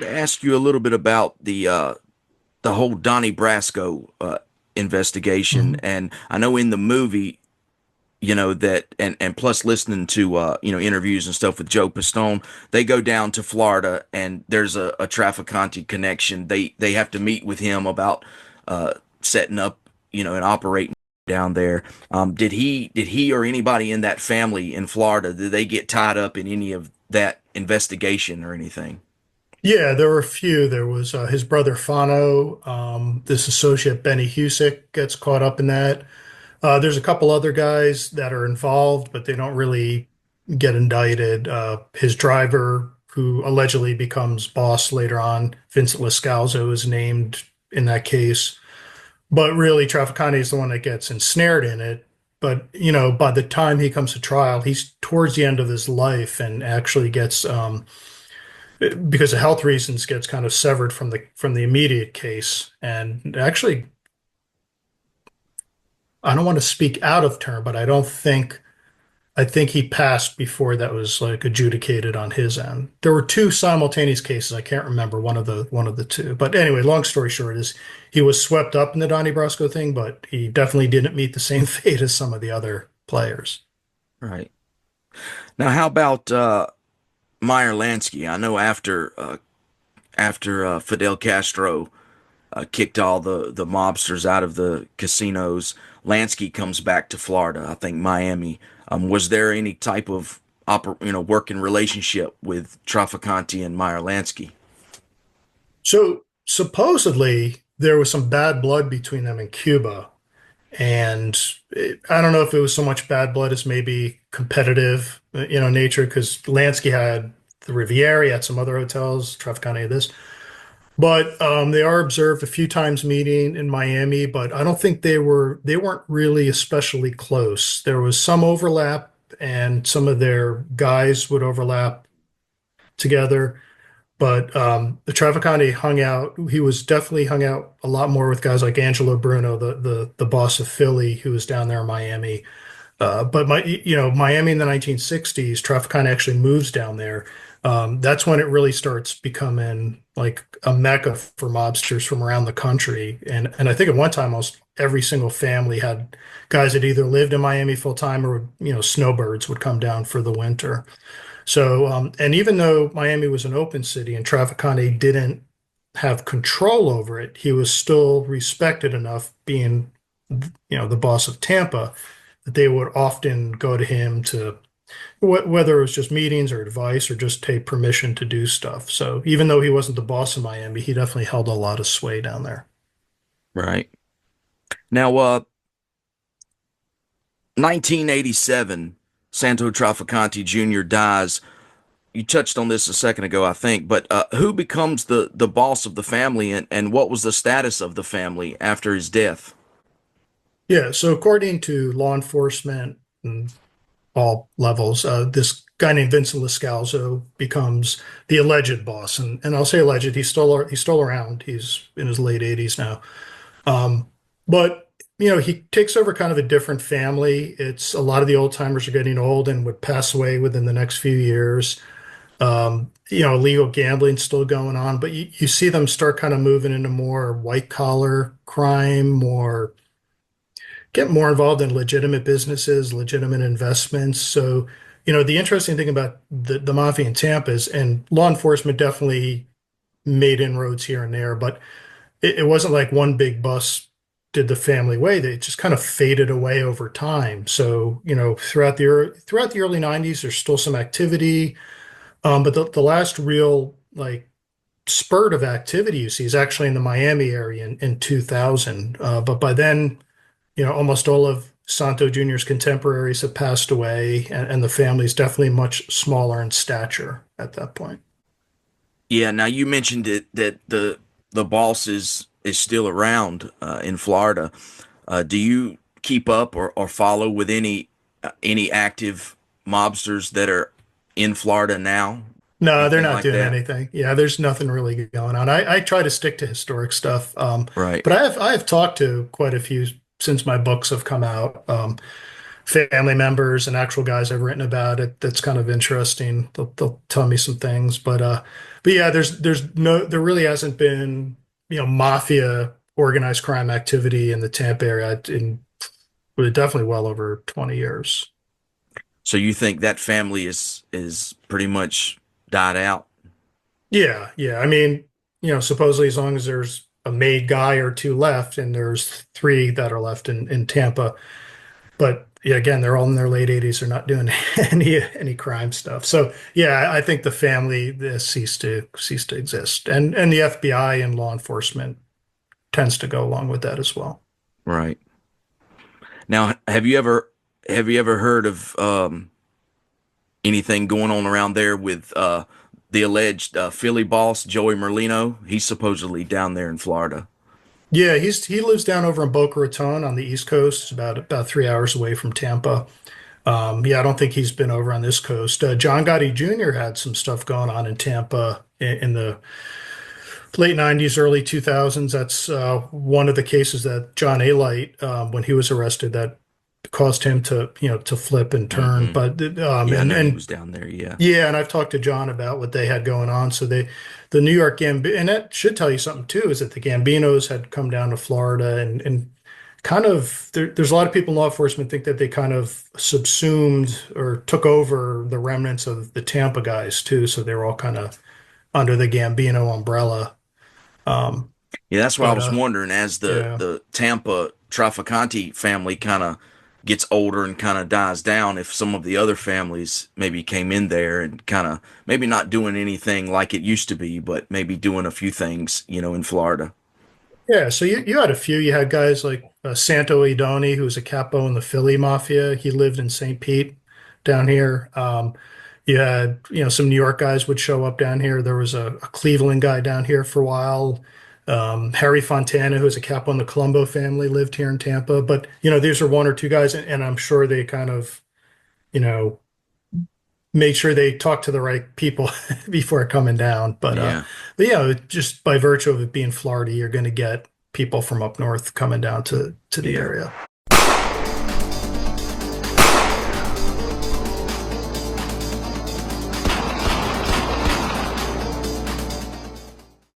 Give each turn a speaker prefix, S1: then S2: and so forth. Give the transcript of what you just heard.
S1: wanted to ask you a little bit about the whole Donnie Brasco investigation,
S2: Mhm.
S1: and I know in the movie, that, and plus listening to interviews and stuff with Joe Pistone, they go down to Florida, and there's a Trafficante connection. They have to meet with him about setting up, and operating down there. Did he or anybody in that family in Florida, did they get tied up in any of that investigation or anything?
S2: Yeah, there were a few. There was his brother Fano. This associate Benny Husick gets caught up in that. There's a couple other guys that are involved, but they don't really get indicted. His driver, who allegedly becomes boss later on, Vincent Lascalzo, is named in that case. But really, Trafficani is the one that gets ensnared in it. But, by the time he comes to trial, he's towards the end of his life and actually gets because of health reasons, gets kind of severed from the immediate case. And actually, I don't want to speak out of turn, but I think he passed before that was like adjudicated on his end. There were two simultaneous cases. I can't remember one of the two. But anyway, long story short is he was swept up in the Donnie Brasco thing, but he definitely didn't meet the same fate as some of the other players.
S1: Right. Now, how about Meyer Lansky? I know after Fidel Castro kicked all the mobsters out of the casinos, Lansky comes back to Florida. I think Miami. Was there any type of working relationship with Trafficante and Meyer Lansky?
S2: So supposedly there was some bad blood between them in Cuba. And I don't know if it was so much bad blood as maybe competitive, nature, because Lansky had the Riviera, he had some other hotels, Trafficani had this. But they are observed a few times meeting in Miami, but I don't think they weren't really especially close. There was some overlap, and some of their guys would overlap together. But the Trafficani hung out. He was definitely hung out a lot more with guys like Angelo Bruno, the boss of Philly, who was down there in Miami. But Miami in the 1960s, Trafficani actually moves down there. That's when it really starts becoming like a mecca for mobsters from around the country. And I think at one time, almost every single family had guys that either lived in Miami full time or snowbirds would come down for the winter. So, and even though Miami was an open city and Trafficani didn't have control over it, he was still respected enough, being, the boss of Tampa, that they would often go to him to whether it was just meetings or advice or just take permission to do stuff. So even though he wasn't the boss of Miami, he definitely held a lot of sway down there.
S1: Right. Now, 1987, Santo Trafficante Jr. dies. You touched on this a second ago, I think, but who becomes the boss of the family, and what was the status of the family after his death?
S2: Yeah. So according to law enforcement and all levels, this guy named Vincent Lascalzo becomes the alleged boss, and I'll say alleged. He's still around. He's in his late 80s now. But he takes over kind of a different family. It's a lot of the old timers are getting old and would pass away within the next few years. Illegal gambling still going on, but you see them start kind of moving into more white collar crime, get more involved in legitimate businesses, legitimate investments. So, the interesting thing about the mafia in Tampa is, and law enforcement definitely made inroads here and there, but it wasn't like one big bust did the family way. They just kind of faded away over time. So, throughout the early 90s, there's still some activity. But the last real like spurt of activity you see is actually in the Miami area in 2000. But by then, almost all of Santo Jr.'s contemporaries have passed away, and the family is definitely much smaller in stature at that point.
S1: Yeah. Now you mentioned it that the boss is still around in Florida. Do you keep up or follow with any active mobsters that are in Florida now?
S2: No, they're
S1: Anything
S2: not
S1: like
S2: doing
S1: that?
S2: anything. Yeah, there's nothing really going on. I try to stick to historic stuff,
S1: Right.
S2: but I have talked to quite a few since my books have come out. family members and actual guys I've written about it. That's kind of interesting. They'll tell me some things, but yeah, there really hasn't been, mafia organized crime activity in the Tampa area in well, definitely well over 20 years.
S1: So you think that family is pretty much died out?
S2: Yeah, yeah. I mean, supposedly as long as there's a made guy or two left, and there's three that are left in Tampa. But yeah, again, they're all in their late 80s. They're not doing any crime stuff. So yeah, I think the family has ceased to exist, and the FBI and law enforcement tends to go along with that as well.
S1: Right. Now, have you ever heard of anything going on around there with the alleged Philly boss Joey Merlino? He's supposedly down there in Florida.
S2: Yeah, he lives down over in Boca Raton on the East Coast. It's about 3 hours away from Tampa. Yeah, I don't think he's been over on this coast. John Gotti Jr. had some stuff going on in Tampa in the late 90s, early 2000s. That's one of the cases that John A. Light, when he was arrested, that caused him to flip and turn.
S1: Hmm.
S2: But
S1: Yeah, I know he
S2: and
S1: was down there. Yeah.
S2: yeah, and I've talked to John about what they had going on. So the New York Gambino, and that should tell you something too, is that the Gambinos had come down to Florida and kind of there's a lot of people in law enforcement think that they kind of subsumed or took over the remnants of the Tampa guys too. So they were all kind of under the Gambino umbrella. Um,
S1: Yeah, that's why I
S2: but
S1: was wondering as
S2: yeah.
S1: the Tampa Traficante family kind of gets older and kind of dies down, if some of the other families maybe came in there and kind of maybe not doing anything like it used to be, but maybe doing a few things, in Florida.
S2: Yeah, so you had a few. You had guys like Santo Idoni, who was a capo in the Philly Mafia. He lived in St. Pete down here. You had, some New York guys would show up down here. There was a Cleveland guy down here for a while. Harry Fontana, who was a capo in the Colombo family, lived here in Tampa. But, these are one or two guys, and I'm sure they kind of, you know, make sure they talk to the right people before coming down.
S1: Yeah.
S2: But just by virtue of it being Florida, you're going to get people from up north coming down to the
S1: Yeah.
S2: area.